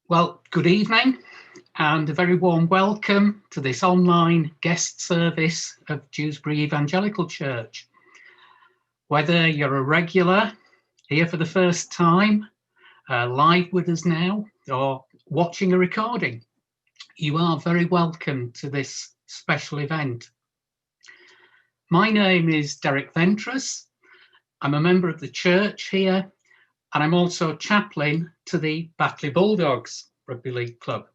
Well, good evening and a very warm welcome to this online guest service of Dewsbury Evangelical Church. Whether you're a regular here for the first time, live with us now, or watching a recording, you are very welcome to this special event. My name is Derek Ventris. I'm a member of the church here, and I'm also chaplain to the Batley Bulldogs Rugby League Club.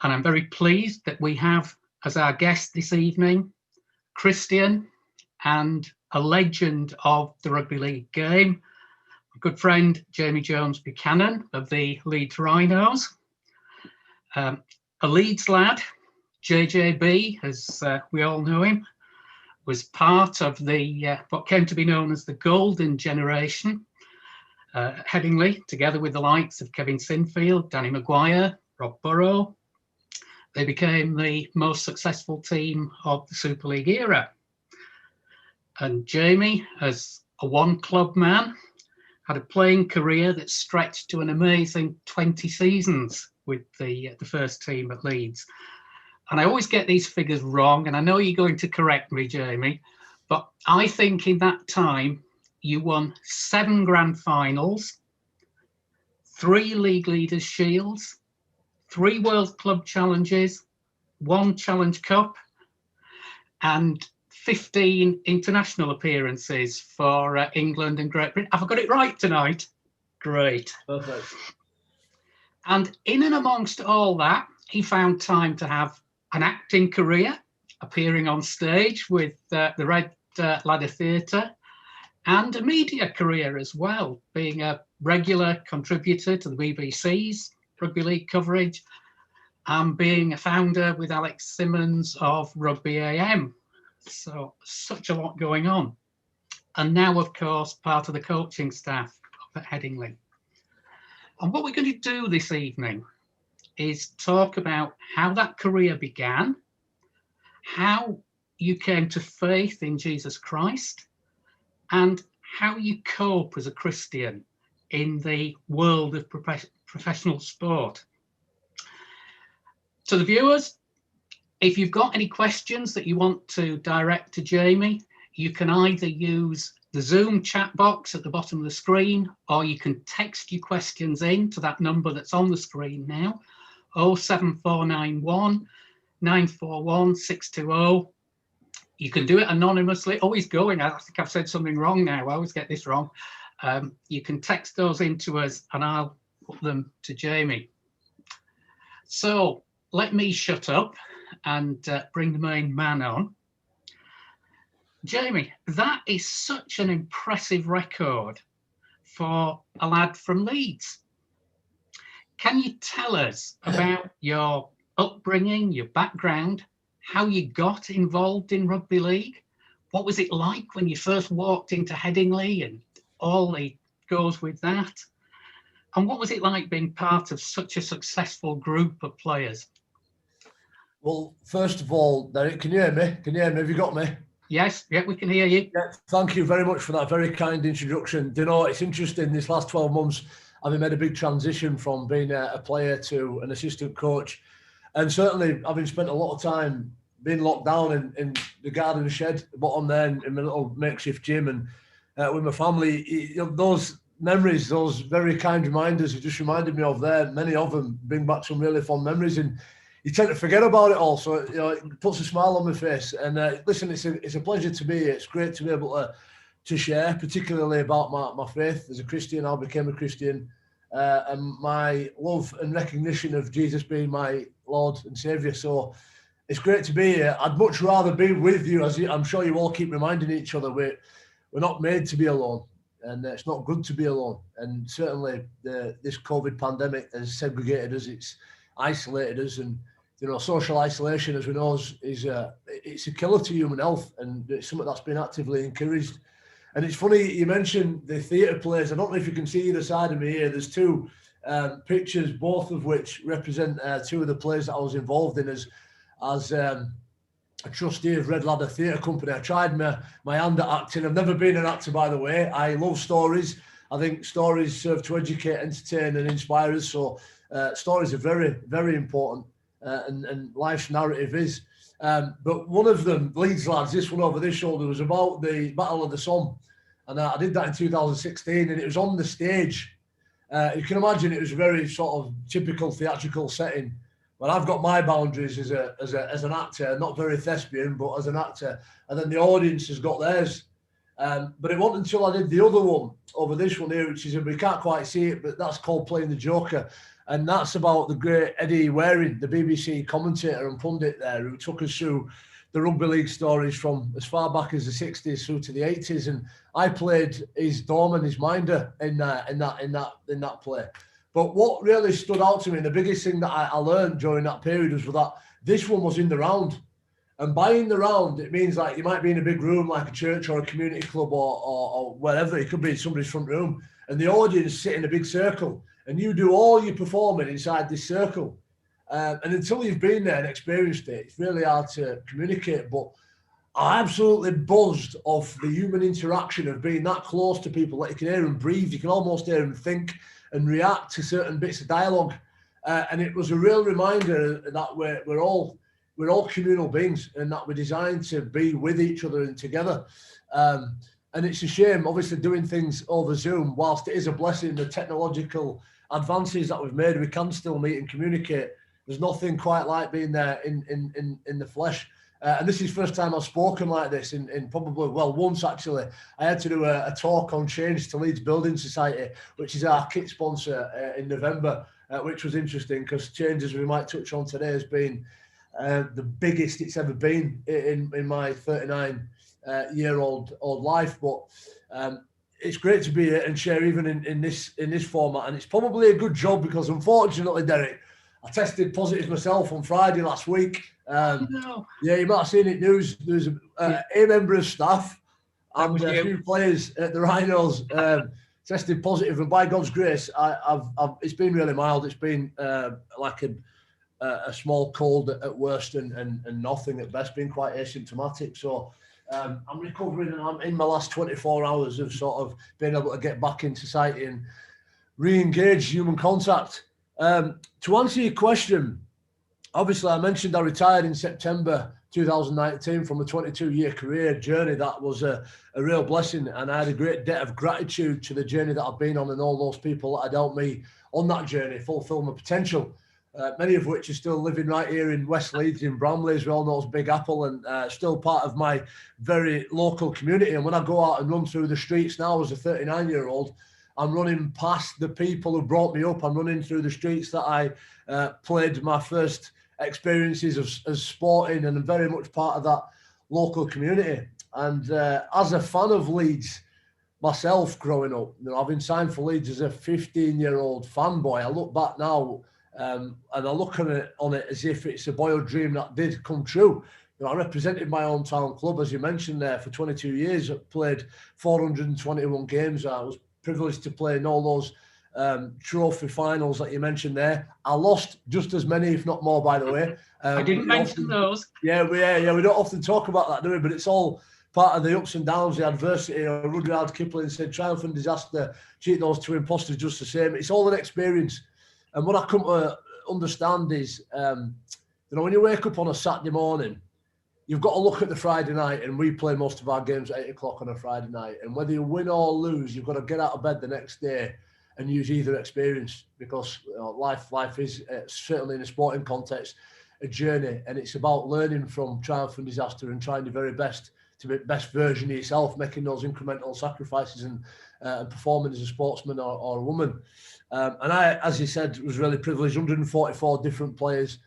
And I'm very pleased that we have as our guest this evening, Christian and a legend of the rugby league game, a good friend, Jamie Jones-Buchanan of the Leeds Rhinos, a Leeds lad, JJB, as we all know him, was part of the what came to be known as the golden generation, Headingley, together with the likes of Kevin Sinfield, Danny Maguire, Rob Burrow. They became the most successful team of the Super League era. And Jamie, as a one-club man, had a playing career that stretched to an amazing 20 seasons with the first team at Leeds. And I always get these figures wrong, and I know you're going to correct me, Jamie, but I think in that time, you won 7 grand finals, 3 league leaders' shields, 3 World Club Challenges, 1 Challenge Cup, and 15 international appearances for England and Great Britain. Have I got it right tonight? Great. Perfect. And in and amongst all that, he found time to have an acting career, appearing on stage with the Red Ladder Theatre, and a media career as well, being a regular contributor to the BBC's rugby league coverage, and being a founder with Alex Simmons of Rugby AM. So such a lot going on. And now, of course, part of the coaching staff at Headingley. And what we're going to do this evening is talk about how that career began, how you came to faith in Jesus Christ, and how you cope as a Christian in the world of professional sport. To the viewers, if you've got any questions that you want to direct to Jamie, you can either use the Zoom chat box at the bottom of the screen, or you can text your questions in to that number that's on the screen now, 07491 941 620. You can do it anonymously. Always going. I think I've said something wrong now. I always get this wrong. You can text those into us and I'll put them to Jamie. So let me shut up and bring the main man on. Jamie, that is such an impressive record for a lad from Leeds. Can you tell us about your upbringing, your background, how you got involved in rugby league? What was it like when you first walked into Headingley and all that goes with that? And what was it like being part of such a successful group of players? Well, first of all, Derek, can you hear me? Can you hear me? Have you got me? Yes, yeah, we can hear you. Yeah, thank you very much for that very kind introduction. You know, it's interesting, this last 12 months, having made a big transition from being a player to an assistant coach. And certainly, having spent a lot of time being locked down in the garden shed, bottom there in my little makeshift gym and with my family, you know, those memories, those very kind reminders, you just reminded me of there. Many of them bring back some really fond memories, and you tend to forget about it all. So, you know, it puts a smile on my face. And listen, it's a pleasure to be here. It's great to be able to share, particularly about my faith as a Christian. I became a Christian, and my love and recognition of Jesus being my Lord and Saviour. So it's great to be here. I'd much rather be with you, as I'm sure you all keep reminding each other. We're not made to be alone, and it's not good to be alone. And certainly this COVID pandemic has segregated us. It's isolated us, and you know, social isolation, as we know, is it's a killer to human health, and it's something that's been actively encouraged. And it's funny you mentioned the theatre plays. I don't know if you can see either side of me here. There's 2 pictures, both of which represent 2 of the plays that I was involved in as a trustee of Red Ladder Theatre Company. I tried my hand at acting. I've never been an actor, by the way. I love stories. I think stories serve to educate, entertain, and inspire us. So stories are very, very important, and life's narrative is. But one of them, Leeds lads, this one over this shoulder, was about the Battle of the Somme. And I did that in 2016, and it was on the stage. You can imagine it was a very sort of typical theatrical setting. But I've got my boundaries as an actor, not very thespian, but as an actor. And then the audience has got theirs. But it wasn't until I did the other one over this one here, which is, we can't quite see it, but that's called Playing the Joker. And that's about the great Eddie Waring, the BBC commentator and pundit there, who took us through the rugby league stories from as far back as the 60s through to the 80s. And I played his doorman, his minder in that play. But what really stood out to me, and the biggest thing that I learned during that period, was that this one was in the round. And by in the round, it means like you might be in a big room like a church or a community club or wherever. It could be in somebody's front room. And the audience sit in a big circle. And you do all your performing inside this circle. And until you've been there and experienced it, it's really hard to communicate. But I absolutely buzzed off the human interaction of being that close to people that you can hear them breathe. You can almost hear them think and react to certain bits of dialogue. And it was a real reminder that we're all communal beings, and that we're designed to be with each other and together. And it's a shame, obviously, doing things over Zoom, whilst it is a blessing, the technological advances that we've made, we can still meet and communicate. There's nothing quite like being there in the flesh. And this is the first time I've spoken like this in probably, well, once actually. I had to do a talk on change to Leeds Building Society, which is our kit sponsor in November, which was interesting because change, as we might touch on today, has been the biggest it's ever been in my 39-year-old life. But it's great to be here and share even in this format. And it's probably a good job because, unfortunately, Derek, I tested positive myself on Friday last week. No. Yeah, you might have seen it news. There's a member of staff and a few players at the Rhinos tested positive, and by God's grace, I've it's been really mild. It's been like a small cold at worst and nothing at best, been quite asymptomatic. So I'm recovering, and I'm in my last 24 hours of sort of being able to get back in society and re-engage human contact. To answer your question, obviously I mentioned I retired in September 2019 from a 22-year career journey. That was a real blessing, and I had a great debt of gratitude to the journey that I've been on and all those people that had helped me on that journey fulfill my potential. Many of which are still living right here in West Leeds, in Bramley, as well, knows Big Apple, and still part of my very local community. And when I go out and run through the streets now as a 39-year-old, I'm running past the people who brought me up. I'm running through the streets that I played my first experiences as sporting, and I'm very much part of that local community. And as a fan of Leeds myself growing up, you know, I've been signed for Leeds as a 15-year-old fanboy. I look back now and I look on it as if it's a boyhood dream that did come true. You know, I represented my hometown club, as you mentioned there, for 22 years. I played 421 games. I was privileged to play in all those trophy finals that you mentioned there. I lost just as many, if not more, by the way. I didn't mention those. Yeah, we don't often talk about that, do we? But it's all part of the ups and downs, the adversity. Rudyard Kipling said, triumph and disaster, cheat those two imposters just the same. It's all an experience. And what I come to understand is, you know, when you wake up on a Saturday morning, you've got to look at the Friday night, and we play most of our games at 8 o'clock on a Friday night. And whether you win or lose, you've got to get out of bed the next day and use either experience, because life is certainly in a sporting context a journey, and it's about learning from triumph and disaster and trying your very best to be the best version of yourself, making those incremental sacrifices and performing as a sportsman or a woman. And I, as you said, was really privileged. 144 different players,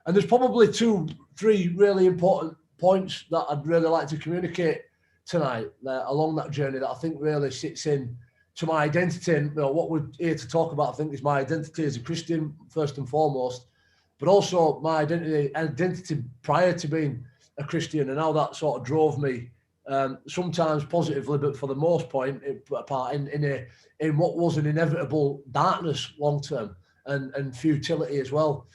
and there's probably 2-3 really important points that I'd really like to communicate tonight along that journey that I think really sits in to my identity. And you know, what we're here to talk about, I think, is my identity as a Christian first and foremost, but also my identity prior to being a Christian, and how that sort of drove me sometimes positively, but for the most part in what was an inevitable darkness long term and futility as well.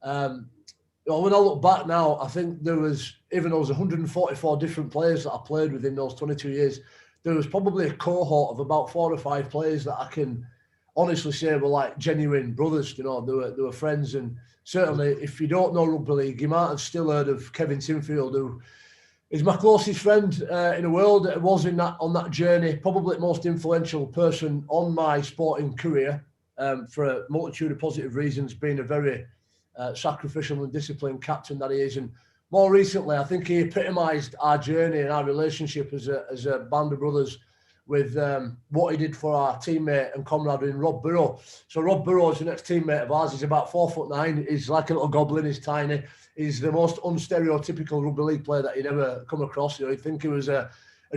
When I look back now, I think there was 144 different players that I played with in those 22 years. there was probably a cohort of about 4 or 5 players that I can honestly say were like genuine brothers. You know, they were friends. And certainly, if you don't know rugby league, you might have still heard of Kevin Sinfield, who is my closest friend in the world. It was on that journey, probably the most influential person on my sporting career, for a multitude of positive reasons, being a very sacrificial and disciplined captain that he is. And more recently, I think he epitomised our journey and our relationship as a band of brothers with what he did for our teammate and comrade in Rob Burrow. So Rob Burrow is the next teammate of ours. He's about 4'9". He's like a little goblin. He's tiny. He's the most unstereotypical rugby league player that you'd ever come across. You know, you'd think he was a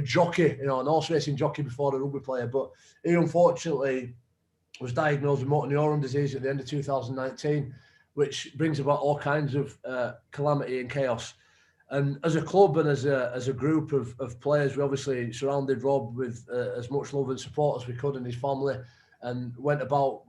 jockey, you know, an horse racing jockey before a rugby player. But he unfortunately was diagnosed with motor neuron disease at the end of 2019, which brings about all kinds of calamity and chaos. And as a club and as a group of players, we obviously surrounded Rob with as much love and support as we could, and his family, and went about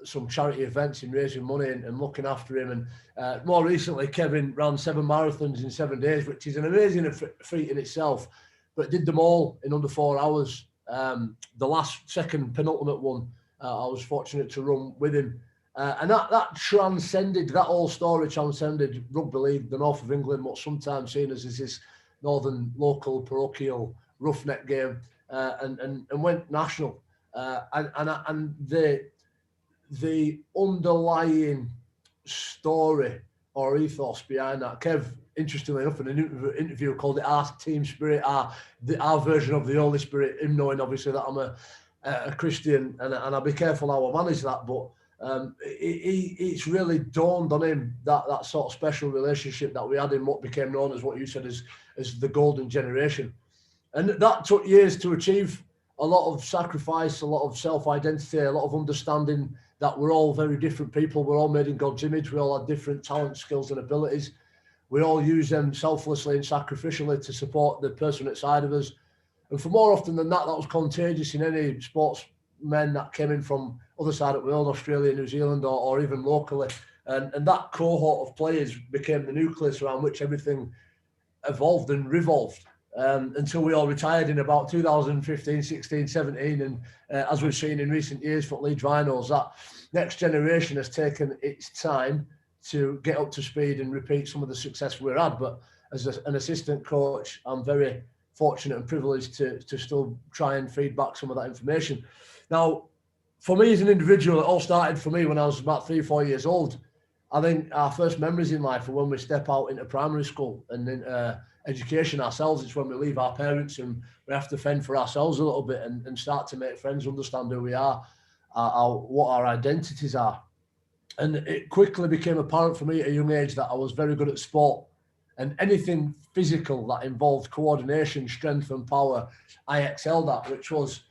some charity events in raising money and looking after him. And more recently, Kevin ran 7 marathons in 7 days, which is an amazing feat in itself, but did them all in under 4 hours. The second penultimate one, I was fortunate to run with him. And that whole story transcended rugby league, the north of England, what's sometimes seen as this northern local parochial roughneck game, and went national. And the underlying story or ethos behind that, Kev, interestingly enough, in an interview called it Our Team Spirit, our version of the Holy Spirit, him knowing obviously that I'm a Christian, and I'll be careful how I manage that, but it's really dawned on him that sort of special relationship that we had in what became known as what you said as the golden generation. And that took years to achieve. A lot of sacrifice, a lot of self-identity, a lot of understanding that we're all very different people. We're all made in God's image. We all have different talents, skills and abilities. We all use them selflessly and sacrificially to support the person outside of us. And for more often than that, that was contagious in any sportsmen that came in from other side of the world, Australia, New Zealand, or even locally. And that cohort of players became the nucleus around which everything evolved and revolved. Until we all retired in about 2015, 16, 17. And as we've seen in recent years for Leeds Rhinos, that next generation has taken its time to get up to speed and repeat some of the success we had. But as an assistant coach, I'm very fortunate and privileged to still try and feed back some of that information. Now, for me as an individual, it all started for me when I was about 3 or 4 years old. I think our first memories in life are when we step out into primary school and in education ourselves. It's when we leave our parents and we have to fend for ourselves a little bit and start to make friends, understand who we are, what our identities are. And it quickly became apparent for me at a young age that I was very good at sport, and anything physical that involved coordination, strength and power, I excelled at, which was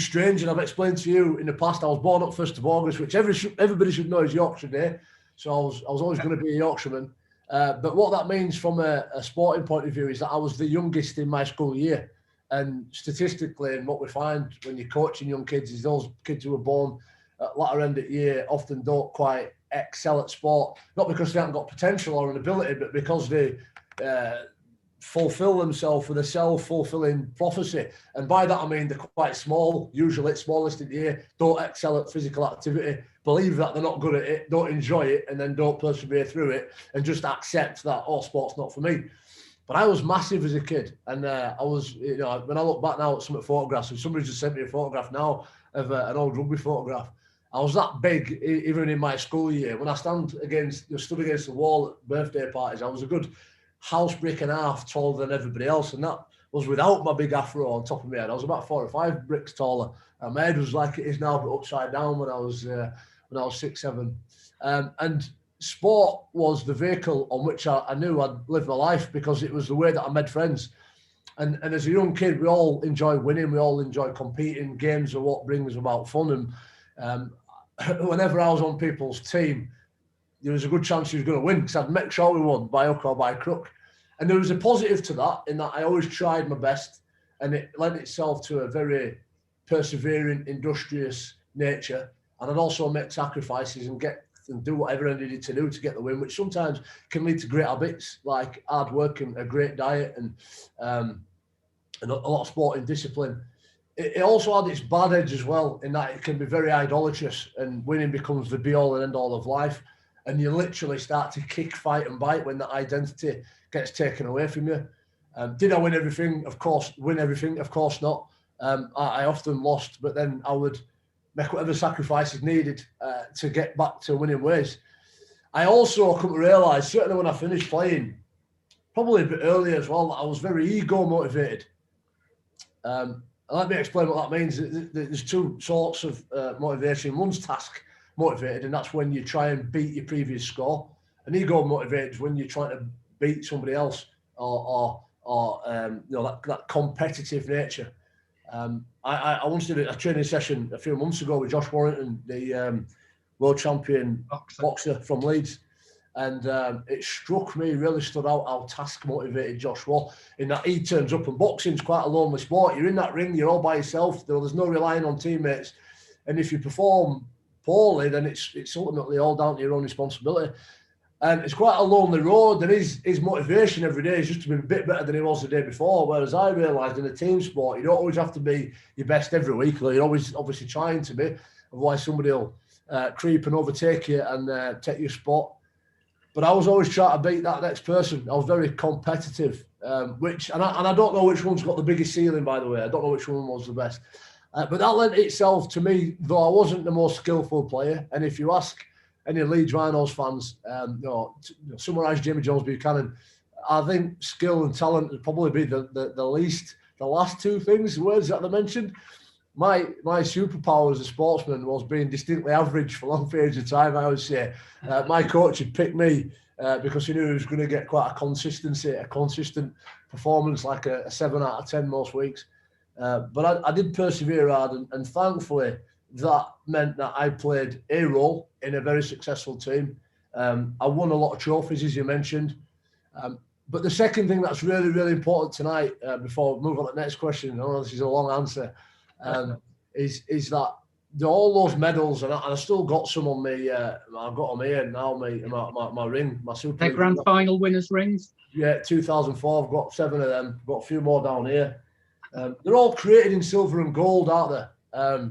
strange. And I've explained to you in the past, I was born up 1st of August, which everybody should know is Yorkshire Day. So I was always going to be a Yorkshireman. But what that means from a sporting point of view is that I was the youngest in my school year. And statistically, and what we find when you're coaching young kids is those kids who are born at latter end of year often don't quite excel at sport, not because they haven't got potential or an ability, but because they fulfill themselves with a self-fulfilling prophecy. And by that, I mean they're quite small, usually smallest in the year, don't excel at physical activity, believe that they're not good at it, don't enjoy it, and then don't persevere through it, and just accept that, oh, sport's not for me. But I was massive as a kid, and I was, you know, when I look back now at some photographs, and somebody just sent me a photograph now of an old rugby photograph, I was that big, even in my school year. When I stood against the wall at birthday parties, I was a good house brick and a half taller than everybody else, and that was without my big afro on top of my head. I was about 4 or 5 bricks taller, and my head was like it is now, but upside down when I was 6, 7. And sport was the vehicle on which I knew I'd live my life, because it was the way that I made friends. And as a young kid, we all enjoy winning, we all enjoy competing. Games are what brings about fun. And whenever I was on people's team, there was a good chance he was going to win, because I'd make sure we won by hook or by crook. And there was a positive to that, in that I always tried my best, and it lent itself to a very persevering, industrious nature. And I'd also make sacrifices and do whatever I needed to do to get the win, which sometimes can lead to great habits like hard work and a great diet and and a lot of sporting discipline. It also had its bad edge as well, in that it can be very idolatrous and winning becomes the be-all and end-all of life. And you literally start to kick, fight and bite when that identity gets taken away from you. Did I win everything? Of course. Win everything? Of course not. I often lost, but then I would make whatever sacrifices needed to get back to winning ways. I also come to realise, certainly when I finished playing, probably a bit earlier as well, that I was very ego motivated. Let me explain what that means. There's two sorts of motivation. One's task motivated, and that's when you try and beat your previous score. And ego motivated is when you're trying to beat somebody else, or that competitive nature. I once did a training session a few months ago with Josh Warrington, the world champion boxer from Leeds. And it struck me, really stood out how task motivated Josh was, in that he turns up, and boxing's quite a lonely sport. You're in that ring, you're all by yourself, there's no relying on teammates. And if you perform poorly, then it's ultimately all down to your own responsibility. And it's quite a lonely road, and his motivation every day is just to be a bit better than he was the day before. Whereas I realised in a team sport, you don't always have to be your best every week, or you're always obviously trying to be, otherwise somebody will creep and overtake you and take your spot. But I was always trying to beat that next person. I was very competitive, and I don't know which one's got the biggest ceiling, by the way. I don't know which one was the best. But that lent itself to me, though I wasn't the most skillful player. And if you ask any Leeds Rhinos fans, to summarise Jamie Jones-Buchanan, I think skill and talent would probably be the last two things, words that they mentioned. My superpower as a sportsman was being distinctly average for long periods of time, I would say. My coach had picked me because he knew he was going to get quite a consistent performance, like a 7 out of 10 most weeks. But I did persevere hard, and thankfully that meant that I played a role in a very successful team. I won a lot of trophies, as you mentioned. But the second thing that's really, really important tonight, before we move on to the next question, I know this is a long answer, is that all those medals, and I still got some on me. I've got them here now, my ring, my Super. Their grand final winners' rings. Yeah, 2004. I've got 7 of them. I've got a few more down here. They're all created in silver and gold, aren't they?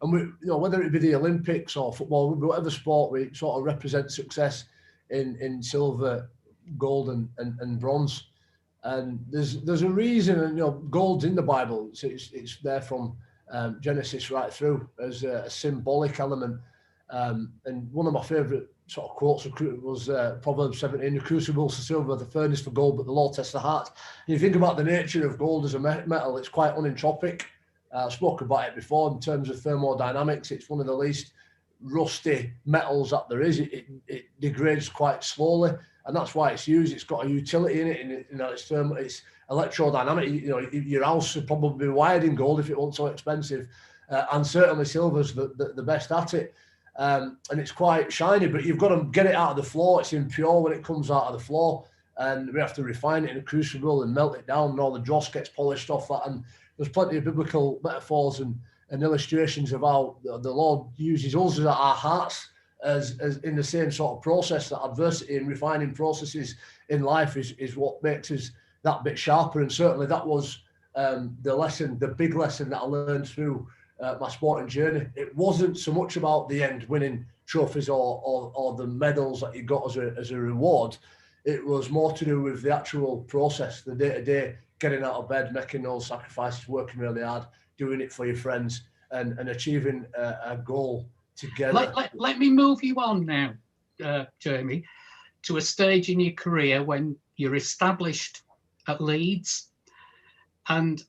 And we, whether it be the Olympics or football, whatever sport, we sort of represent success in silver, gold, and bronze. And there's a reason, and gold's in the Bible. It's there from Genesis right through as a symbolic element. And one of my favourite sort of quotes was Proverbs 17: "The crucible's for silver, the furnace for gold, but the Lord tests the heart." And you think about the nature of gold as a metal; it's quite unentropic. I spoke about it before in terms of thermodynamics. It's one of the least rusty metals that there is. It degrades quite slowly, and that's why it's used. It's got a utility in it, and it's electrodynamic. Your house would probably be wired in gold if it wasn't so expensive, and certainly silver's the best at it. And it's quite shiny, but you've got to get it out of the floor. It's impure when it comes out of the floor, and we have to refine it in a crucible and melt it down, and all the dross gets polished off that. And there's plenty of biblical metaphors and illustrations of how the Lord uses us as our hearts as in the same sort of process. That adversity and refining processes in life is what makes us that bit sharper. And certainly that was the big lesson that I learned through my sporting journey. It wasn't so much about the end, winning trophies or the medals that you got as a reward. It was more to do with the actual process, the day-to-day, getting out of bed, making those sacrifices, working really hard, doing it for your friends, and achieving a goal together. Let me move you on now, Jamie, to a stage in your career when you're established at Leeds, and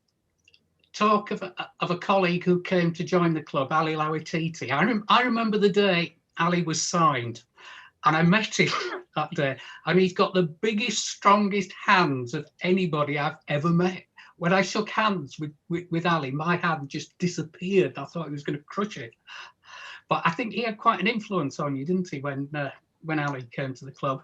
talk of a colleague who came to join the club, Ali Lawititi. I remember the day Ali was signed, and I met him that day, and he's got the biggest, strongest hands of anybody I've ever met. When I shook hands with Ali, my hand just disappeared. I thought he was going to crush it. But I think he had quite an influence on you, didn't he, when Ali came to the club?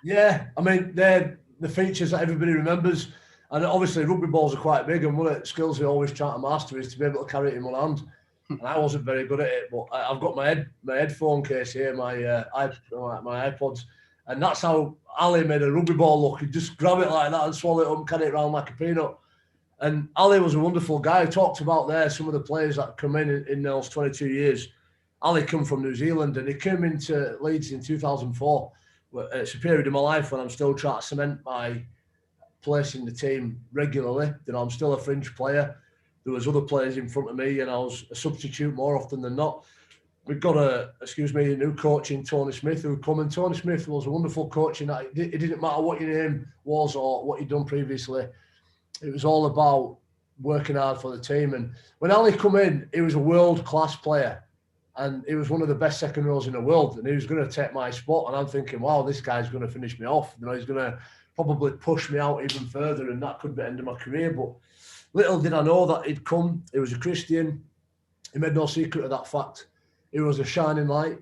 Yeah, I mean, they're the features that everybody remembers. And obviously, rugby balls are quite big, and one of the skills we always try to master is to be able to carry it in one hand. And I wasn't very good at it, but I've got my headphone case here, my iPods, and that's how Ali made a rugby ball look. He'd just grab it like that and swallow it up and carry it around like a peanut. And Ali was a wonderful guy. I talked about there some of the players that come in those 22 years. Ali come from New Zealand, and he came into Leeds in 2004. It's a period in my life when I'm still trying to cement my place in the team regularly. I'm still a fringe player. There was other players in front of me, and I was a substitute more often than not. We've got a new coach in Tony Smith who come, and Tony Smith was a wonderful coach in that it didn't matter what your name was or what you'd done previously. It was all about working hard for the team. And when Ali come in, he was a world-class player, and he was one of the best second rows in the world, and he was going to take my spot. And I'm thinking, wow, this guy's going to finish me off. He's going to probably push me out even further, and that could be the end of my career. But little did I know that he'd come. He was a Christian. He made no secret of that fact. He was a shining light.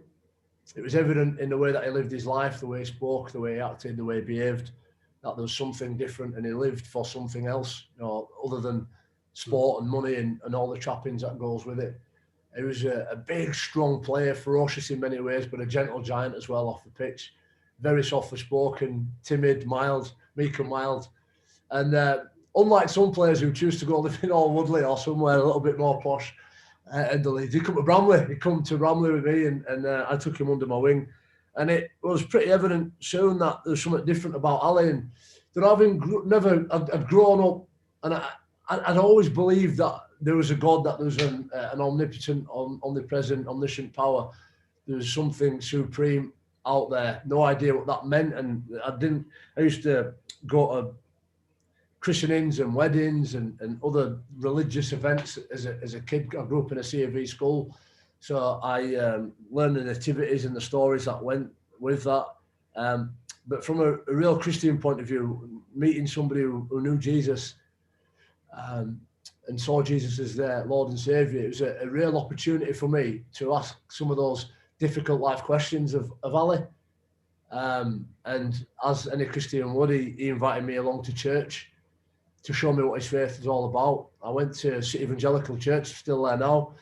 It was evident in the way that he lived his life, the way he spoke, the way he acted, the way he behaved, that there was something different, and he lived for something else, other than sport and money and all the trappings that goes with it. He was a big, strong player, ferocious in many ways, but a gentle giant as well off the pitch. Very softly spoken, timid, mild, meek and mild. And unlike some players who choose to go live in All Woodley or somewhere a little bit more posh in the Leeds, he come to Bramley. He come to Bramley with me, and I took him under my wing. And it was pretty evident soon that there was something different about Ali. And I'd grown up, and I'd always believed that there was a God, that there was an omnipotent, omnipresent, omniscient power. There was something supreme out there. No idea what that meant. And I used to go to christenings and weddings and other religious events as a kid. I grew up in a C of E school. So I learned the nativities and the stories that went with that. But from a real Christian point of view, meeting somebody who knew Jesus and saw Jesus as their Lord and Saviour, it was a real opportunity for me to ask some of those difficult life questions of Ali. And as any Christian would, he invited me along to church to show me what his faith is all about. I went to City Evangelical Church, still there now.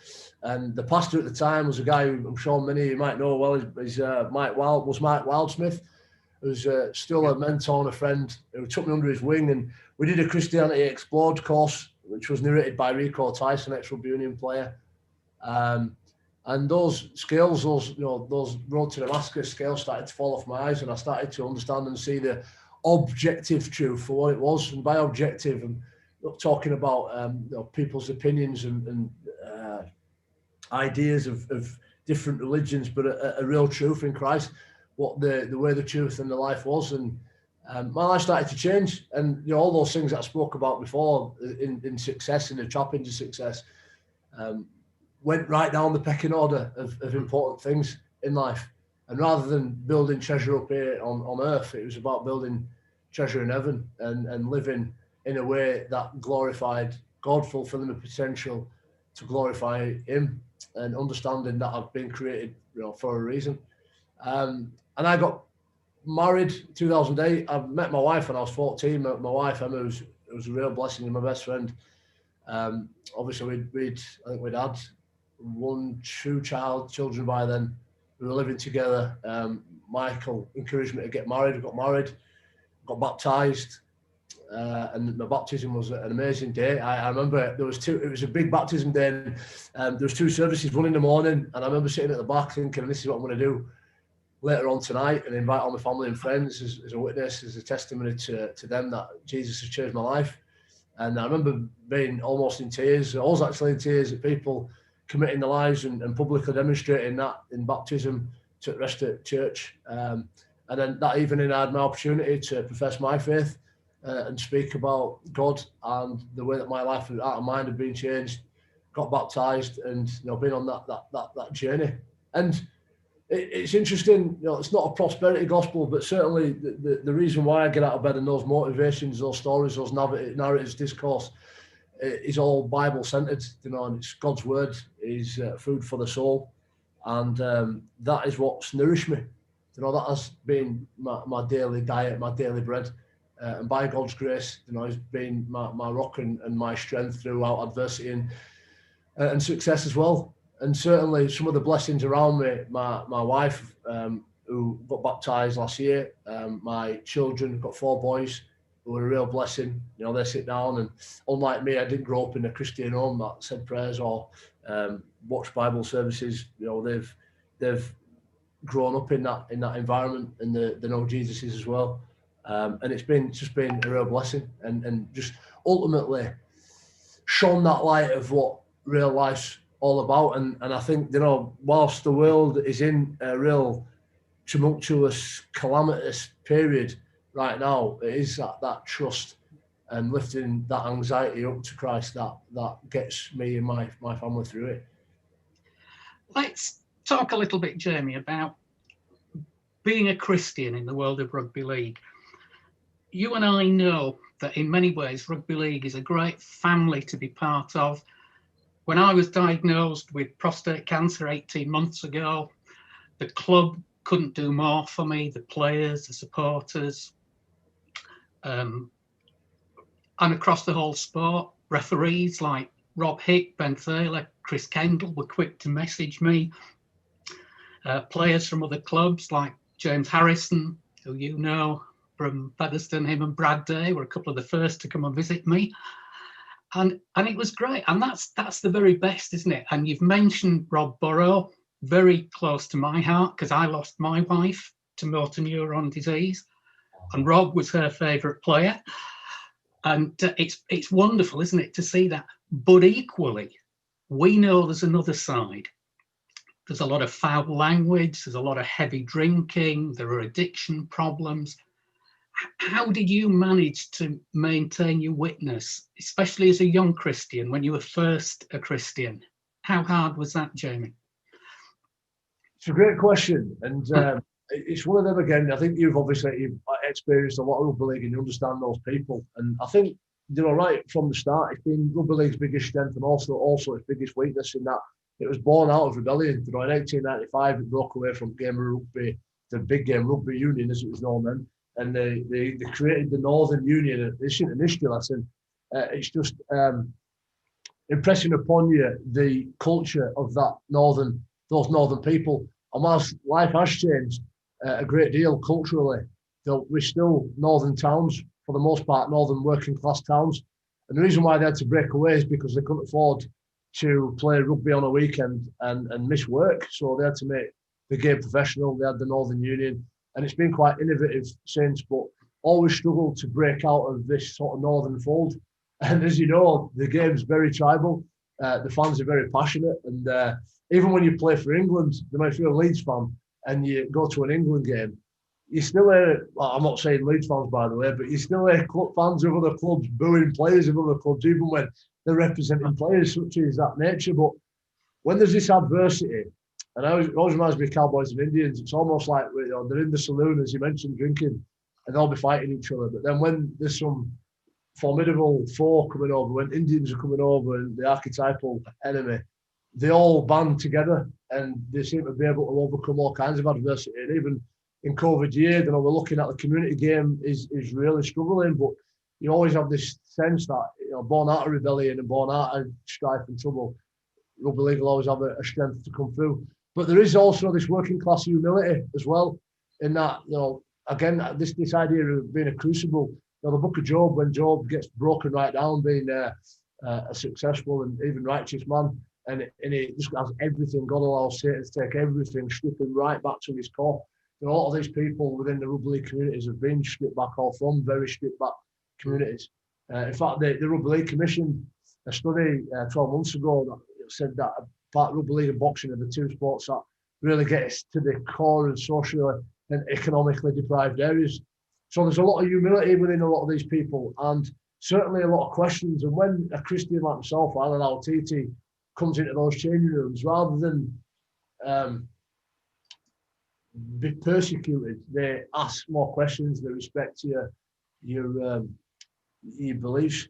And the pastor at the time was a guy who I'm sure many of you might know well. He's Mike Wildsmith, who's still a mentor and a friend, who took me under his wing. And we did a Christianity Explored course, which was narrated by Rico Tyson, ex-Rugby Union player. And those scales, those road to Damascus scales started to fall off my eyes, and I started to understand and see the objective truth for what it was. And by objective, I'm not talking about people's opinions and ideas of different religions, but a real truth in Christ, what the way the truth and the life was. And my life started to change, and all those things that I spoke about before in success, in the trappings of success, went right down the pecking order of important things in life. And rather than building treasure up here on earth, it was about building treasure in heaven and living in a way that glorified God, fulfilling the potential to glorify Him, and understanding that I've been created for a reason. And I got married in 2008. I met my wife when I was 14. My wife, Emma, was a real blessing and my best friend. Obviously, I think we'd had 2 children by then. We were living together. Michael encouraged me to get married. I got married, got baptised, and my baptism was an amazing day. I remember there was 2. It was a big baptism day. And there was 2 services, one in the morning, and I remember sitting at the back thinking, "This is what I'm going to do later on tonight, and invite all my family and friends as a witness, as a testimony to them that Jesus has changed my life." And I remember being almost in tears. I was actually in tears at people committing their lives and publicly demonstrating that in baptism to the rest of church. And then that evening I had my opportunity to profess my faith and speak about God and the way that my life and heart and mind had been changed, got baptised, and been on that journey. And it's interesting, it's not a prosperity gospel, but certainly the reason why I get out of bed and those motivations, those stories, those narratives, discourse, is all Bible centered, and it's God's word is food for the soul, and that is what's nourished me. That has been my daily diet, my daily bread, and by God's grace, has been my rock and my strength throughout adversity and success as well. And certainly some of the blessings around me, my wife, who got baptised last year, my children, got 4 boys, were a real blessing. You know, they sit down, and unlike me, I didn't grow up in a Christian home that said prayers or watched Bible services. You know, they've grown up in that environment, and they know Jesus is as well. And it's just been a real blessing, and just ultimately shone that light of what real life's all about. And I think, you know, whilst the world is in a real tumultuous, calamitous period right now, it is that trust and lifting that anxiety up to Christ that gets me and my family through it. Let's talk a little bit, Jamie, about being a Christian in the world of rugby league. You and I know that in many ways rugby league is a great family to be part of. When I was diagnosed with prostate cancer 18 months ago, the club couldn't do more for me, the players, the supporters, and across the whole sport. Referees like Rob Hick, Ben Thaler, Chris Kendall were quick to message me. Players from other clubs like James Harrison, who you know from Featherstone, him and Brad Day were a couple of the first to come and visit me. And it was great. And that's the very best, isn't it? And you've mentioned Rob Burrow, very close to my heart, because I lost my wife to motor neuron disease, and Rob was her favourite player. And it's wonderful, isn't it, to see that. But equally, we know there's another side. There's a lot of foul language, there's a lot of heavy drinking, there are addiction problems. How did you manage to maintain your witness, especially as a young Christian, when you were first a Christian? How hard was that, Jamie? It's a great question, and it's one of them again. I think you've experienced a lot of rugby league and you understand those people. And I think, you know, right from the start, it's been rugby league's biggest strength and also its biggest weakness in that it was born out of rebellion. You know, in 1895, it broke away from game of rugby, the big game rugby union, as it was known then. And they created the Northern Union. This isn't an history lesson. It's just impressing upon you the culture of those northern people. And whilst life has changed a great deal culturally, we're still northern towns, for the most part, northern working class towns. And the reason why they had to break away is because they couldn't afford to play rugby on a weekend and miss work. So they had to make the game professional. They had the Northern Union. And it's been quite innovative since, but always struggled to break out of this sort of northern fold. And as you know, the game's very tribal. The fans are very passionate. And even when you play for England, you might feel a Leeds fan and you go to an England game, you still hear, well, I'm not saying Leeds fans, by the way, but you still hear fans of other clubs booing players of other clubs, even when they're representing players such as that nature. But when there's this adversity, and it always reminds me of Cowboys and Indians. It's almost like, you know, they're in the saloon, as you mentioned, drinking, and they'll be fighting each other. But then when there's some formidable foe coming over, when Indians are coming over and the archetypal enemy, they all band together and they seem to be able to overcome all kinds of adversity. And even in COVID year, you know, we're looking at the community game is really struggling, but you always have this sense that, you know, born out of rebellion and born out of strife and trouble, rugby league will always have a strength to come through. But there is also this working class humility as well, in that, you know, again, this idea of being a crucible. You know, the book of Job, when Job gets broken right down, being a successful and even righteous man, and he just has everything. God allows Satan to take everything, strip him right back to his core. You know, a lot of these people within the rugby league communities have been stripped back, or from very stripped back communities. In fact, the Rugby League commissioned a study 12 months ago that said that part rugby league and boxing are the two sports that really get us to the core and socially and economically deprived areas. So there's a lot of humility within a lot of these people, and certainly a lot of questions. And when a Christian like myself, Alan Al-Titi, comes into those changing rooms, rather than be persecuted, they ask more questions, they respect your beliefs.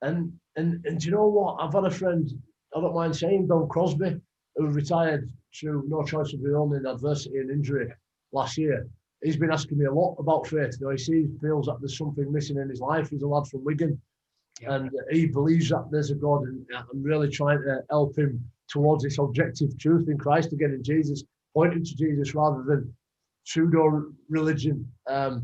And do you know what? I've had a friend, I don't mind saying, Don Crosby, who retired through no choice of his own in adversity and injury last year. He's been asking me a lot about faith. You know, he feels that there's something missing in his life. He's a lad from Wigan, and he believes that there's a God, and I'm really trying to help him towards this objective truth in Christ again, in Jesus, pointing to Jesus rather than pseudo religion. And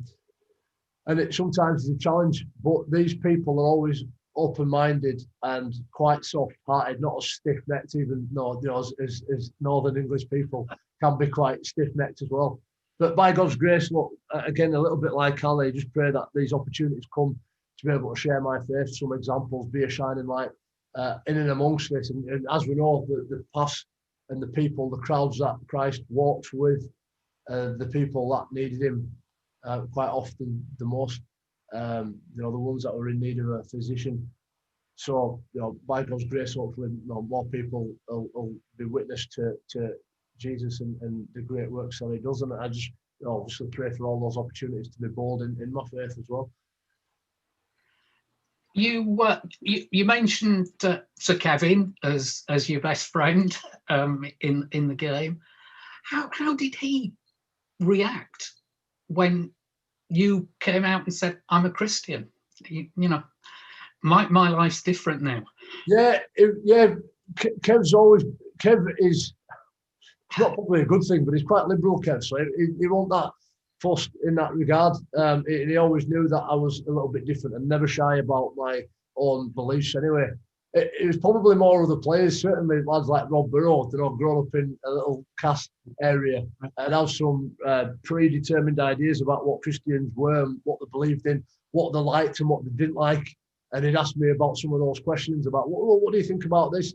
and it sometimes is a challenge. But these people are always open-minded and quite soft-hearted, not as stiff-necked. Even though, you know, as Northern English people can be quite stiff-necked as well. But by God's grace, look, again, a little bit like Ali, just pray that these opportunities come to be able to share my faith, some examples, be a shining light in and amongst this. And as we know, the past and the people, the crowds that Christ walked with, the people that needed him quite often the most, you know, the ones that were in need of a physician. So, you know, by God's grace, hopefully, you know, more people will be witness to Jesus and the great works that he does. And I just, you know, obviously pray for all those opportunities to be bold in my faith as well. You mentioned Sir Kevin as your best friend in the game. How did he react when you came out and said, "I'm a Christian"? You know, my life's different now. Yeah. Kev is not probably a good thing, but he's quite liberal, Kev. So he won't that fussed in that regard. He always knew that I was a little bit different and never shy about my own beliefs anyway. It was probably more of the players, certainly lads like Rob Burrow, that have grown up in a little caste area and have some predetermined ideas about what Christians were and what they believed in, what they liked and what they didn't like. And he'd ask me about some of those questions about, what do you think about this?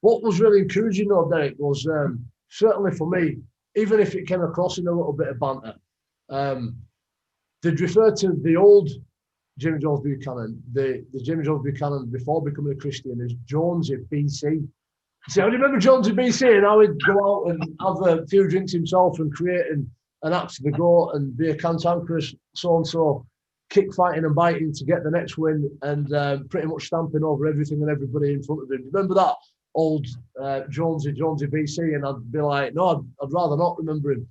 What was really encouraging though, Derek, was certainly for me, even if it came across in a little bit of banter, they'd refer to the old Jimmy Jones-Buchanan, the Jimmy Jones-Buchanan before becoming a Christian, as Jonesy BC. So I remember Jonesy BC, and I would go out and have a few drinks himself and create an act to the goat and be a cantankerous so-and-so, kick fighting and biting to get the next win and pretty much stamping over everything and everybody in front of him. Remember that old Jonesy BC? And I'd be like, no, I'd rather not remember him.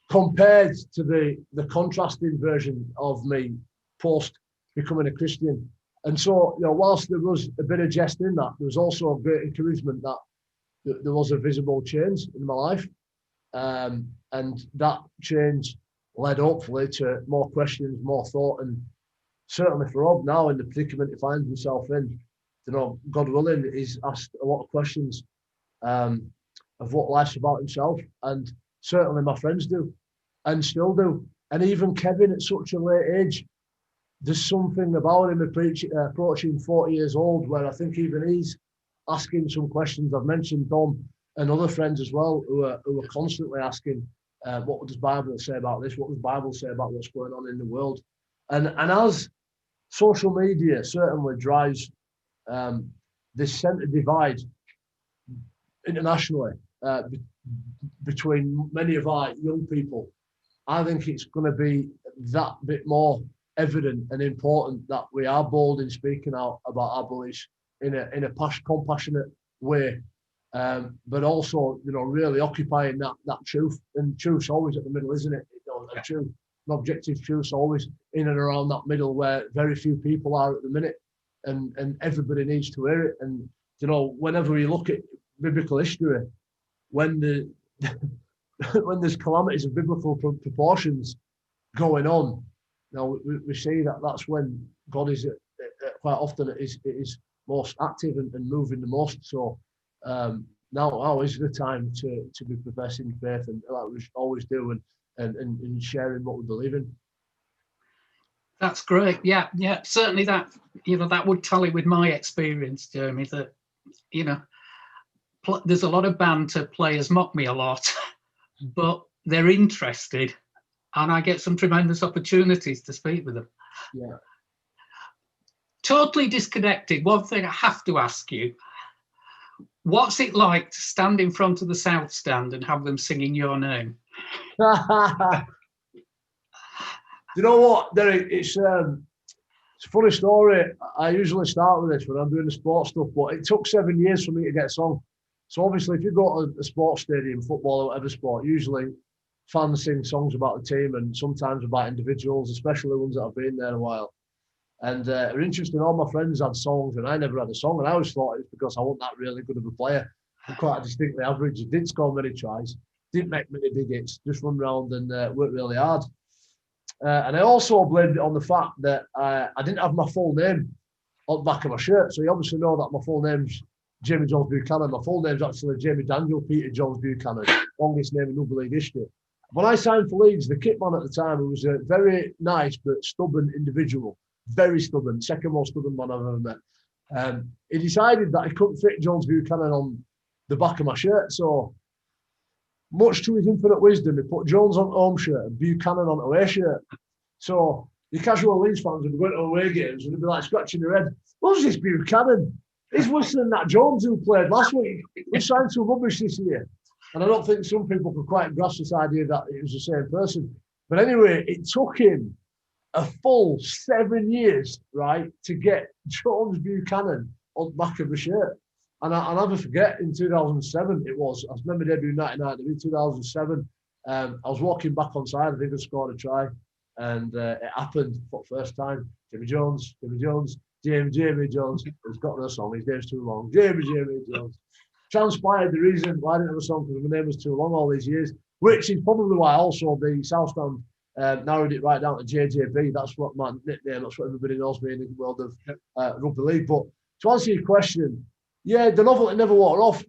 Compared to the contrasting version of me post becoming a Christian. And so, you know, whilst there was a bit of jest in that, there was also a great encouragement that there was a visible change in my life. And that change led hopefully to more questions, more thought, and certainly for Rob now in the predicament he finds himself in, you know, God willing, he's asked a lot of questions of what life's about himself. And certainly my friends do and still do. And even Kevin at such a late age, there's something about him approaching 40 years old where I think even he's asking some questions. I've mentioned Dom and other friends as well who are constantly asking, what does the Bible say about this? What does the Bible say about what's going on in the world? And as social media certainly drives this centre divide internationally between many of our young people, I think it's going to be that bit more evident and important that we are bold in speaking out about our beliefs in a compassionate way, but also, you know, really occupying that truth. And truth's always at the middle, isn't it? You know, a truth, an objective truth's always in and around that middle where very few people are at the minute, and everybody needs to hear it. And you know, whenever you look at biblical history, when when there's calamities of biblical proportions going on, now we see that that's when God is quite often it is most active and moving the most. So now is the time to be professing faith, and that we always do, and sharing what we believe in. That's great. Yeah. Certainly that, you know, that would tally with my experience, Jeremy, that, you know, there's a lot of banter, players mock me a lot, but they're interested. And I get some tremendous opportunities to speak with them. Yeah. Totally disconnected. One thing I have to ask you, what's it like to stand in front of the South Stand and have them singing your name? You know what, Derek? It's a funny story. I usually start with this when I'm doing the sports stuff, but it took 7 years for me to get a song. So obviously, if you go to a sports stadium, football or whatever sport, usually fans sing songs about the team and sometimes about individuals, especially ones that have been there a while. And it's interesting, all my friends had songs and I never had a song. And I always thought it was because I wasn't that really good of a player. I'm quite distinctly average. Didn't score many tries, didn't make many big hits, just run around and work really hard. And I also blamed it on the fact that I didn't have my full name on the back of my shirt. So you obviously know that my full name's Jamie Jones-Buchanan. My full name's actually Jamie Daniel Peter Jones-Buchanan, longest name in Rugby League history. When I signed for Leeds, the kit man at the time, who was a very nice but stubborn individual, very stubborn, second most stubborn man I've ever met. He decided that he couldn't fit Jones-Buchanan on the back of my shirt. So much to his infinite wisdom, he put Jones on home shirt and Buchanan on away shirt. So the casual Leeds fans would be going to away games and they'd be like scratching their head, what's this Buchanan? He's worse than that Jones who played last week. We signed some rubbish this year. And I don't think some people could quite grasp this idea that it was the same person. But anyway, it took him a full 7 years, right, to get Jones-Buchanan on the back of the shirt. And I'll never forget, in 2007, I remember debut 99, in 2007, I was walking back on side, I think I scored a try, and it happened for the first time. Jamie Jones, Jamie Jones. He's got no song, his name's too long. Jamie Jones. Transpired the reason why I didn't have a song because my name was too long all these years, which is probably why also the South Stand narrowed it right down to JJB. That's what my nickname, that's what everybody knows me in the world of rugby league. But to answer your question, yeah, the novelty never wore off.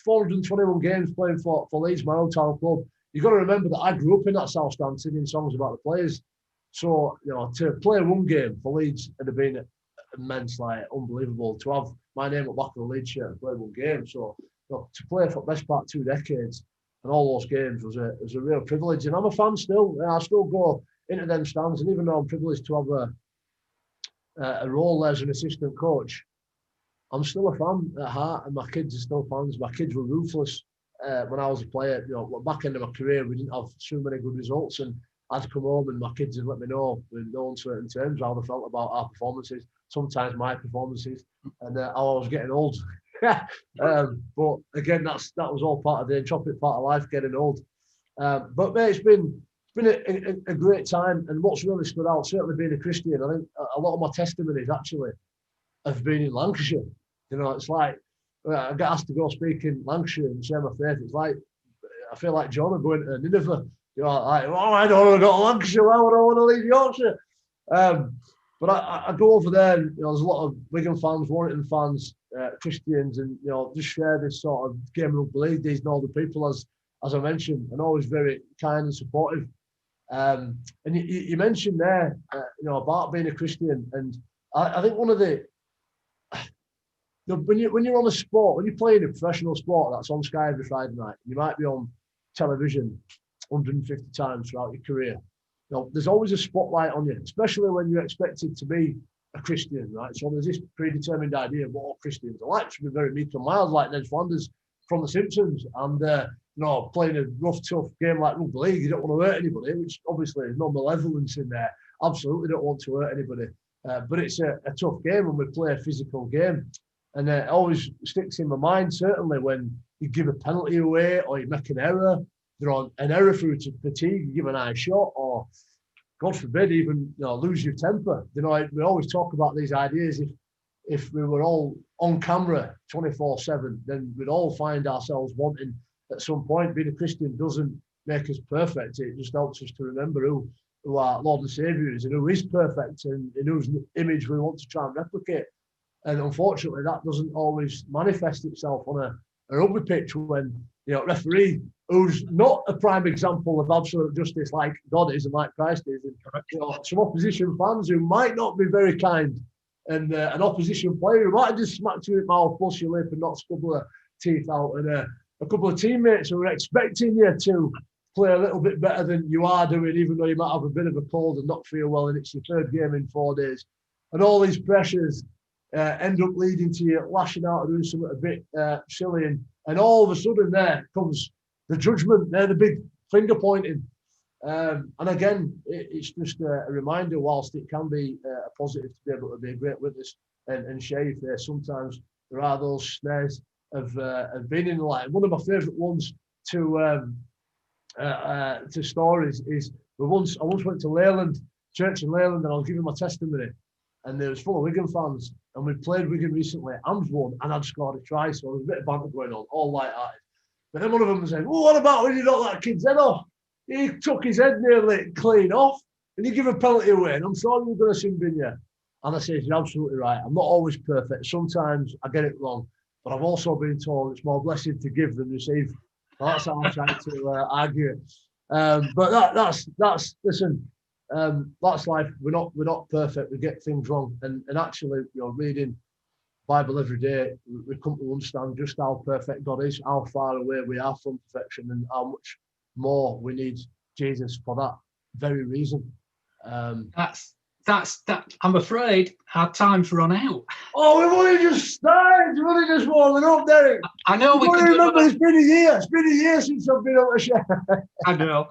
421 games playing for Leeds, my hometown club. You've got to remember that I grew up in that South Stand singing songs about the players. So, to play one game for Leeds would have been immense, like unbelievable. To have my name at back of the Leeds shirt and play one game. So, to play for the best part 2 decades and all those games was a real privilege. And I'm a fan still. I still go into them stands. And even though I'm privileged to have a role as an assistant coach, I'm still a fan at heart, and my kids are still fans. My kids were ruthless when I was a player. Back end of my career, we didn't have too many good results, and I'd come home and my kids would let me know with no uncertain terms how they felt about our performances, sometimes my performances, and how I was getting old. But again, that was all part of the entropic part of life, getting old. But mate, it's been a great time, and what's really stood out, certainly being a Christian, I think a lot of my testimonies actually have been in Lancashire. It's like I get asked to go speak in Lancashire and share my faith. It's like I feel like Jonah going to Nineveh. I don't want to go to Lancashire. Why would I want to leave Yorkshire? But I go over there, and there's a lot of Wigan fans, Warrington fans, Christians, and just share this sort of game of rugby league. These northern people, as I mentioned, and always very kind and supportive. And you mentioned there, about being a Christian, and I think one of the when you're on a sport, when you're playing a professional sport that's on Sky every Friday night, you might be on television 150 times throughout your career. There's always a spotlight on you, especially when you're expected to be a Christian, right? So there's this predetermined idea of what all Christians are like, to be very meek and mild, like Ned Flanders from The Simpsons, and playing a rough, tough game like rugby league, you don't want to hurt anybody, which obviously there's no malevolence in there. Absolutely don't want to hurt anybody, but it's a tough game, and we play a physical game. And it always sticks in my mind, certainly when you give a penalty away or you make an error, an error through to fatigue, you give an eye shot, or God forbid, even lose your temper. We always talk about these ideas. If we were all on camera 24/7, then we'd all find ourselves wanting at some point. Being a Christian doesn't make us perfect. It just helps us to remember who our Lord and Saviour is and who is perfect and in whose image we want to try and replicate. And unfortunately, that doesn't always manifest itself on a rugby pitch when referee who's not a prime example of absolute justice like God is and like Christ is, and some opposition fans who might not be very kind, and an opposition player who might have just smacked you in the mouth, bust your lip, and knocked a couple of teeth out, and a couple of teammates who are expecting you to play a little bit better than you are doing, even though you might have a bit of a cold and not feel well, and it's your third game in 4 days, and all these pressures end up leading to you lashing out and doing something a bit silly, and all of a sudden there comes the judgment, they're the big finger pointing. And again, it's just a reminder, whilst it can be a positive to be able to be a great witness and share your faith, sometimes there are those snares of being in the light. One of my favourite ones to stories is I once went to Leyland, church in Leyland, and I was giving my testimony, and it was full of Wigan fans, and we played Wigan recently, and won, and I'd scored a try, so there was a bit of banter going on, all light-hearted. But then one of them was saying, "Well, what about when you knocked that kid's head off? He took his head nearly clean off." and you give a penalty away, and I'm sure you're going to sin bin you. And I say, you're absolutely right. I'm not always perfect. Sometimes I get it wrong, but I've also been told it's more blessed to give than receive. So that's how I try to argue it. But that's listen. That's life. We're not perfect. We get things wrong, and actually, reading Bible every day, we come to understand just how perfect God is, how far away we are from perfection, and how much more we need Jesus for that very reason. That's I'm afraid our time's run out. Oh, we've only just started. We've only just warming up, Derek. I know we can remember. It's been a year. It's been a year since I've been able to share. I know,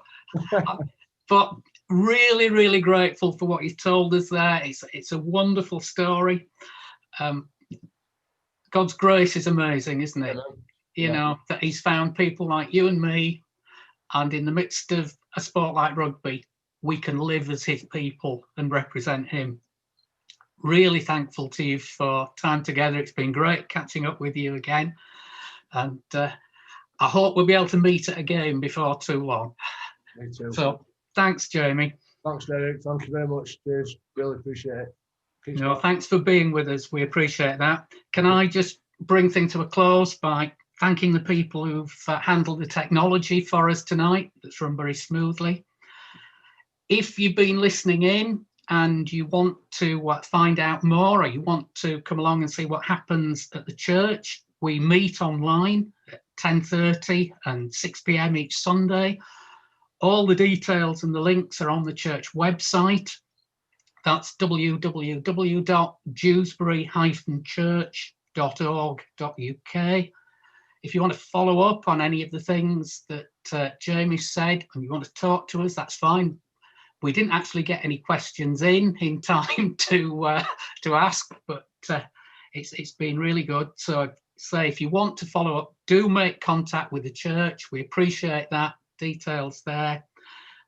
but really, really grateful for what he's told us there. It's a wonderful story. God's grace is amazing, isn't it? You know, that he's found people like you and me, and in the midst of a sport like rugby, we can live as his people and represent him. Really thankful to you for time together. It's been great catching up with you again. And I hope we'll be able to meet at a game before too long. Me too. So thanks, Jamie. Thanks, Derek. Thank you very much. Cheers. Really appreciate it. Thanks for being with us. We appreciate that. Can I just bring things to a close by thanking the people who've handled the technology for us tonight. That's run very smoothly. If you've been listening in and you want to find out more, or you want to come along and see what happens at the church, we meet online at 10:30 and 6 p.m. each Sunday. All the details and the links are on the church website. That's www.dewsbury-church.org.uk. If you want to follow up on any of the things that Jamie said and you want to talk to us, that's fine. We didn't actually get any questions in time to ask, but it's been really good. So say if you want to follow up, do make contact with the church. We appreciate that. Details there.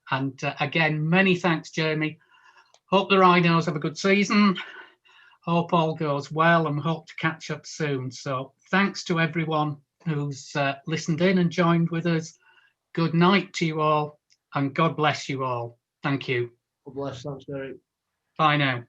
And again, many thanks, Jamie. Hope the Rhinos have a good season. Hope all goes well, and hope to catch up soon. So thanks to everyone who's listened in and joined with us. Good night to you all, and God bless you all. Thank you. God bless. Thanks, Derek. Bye now.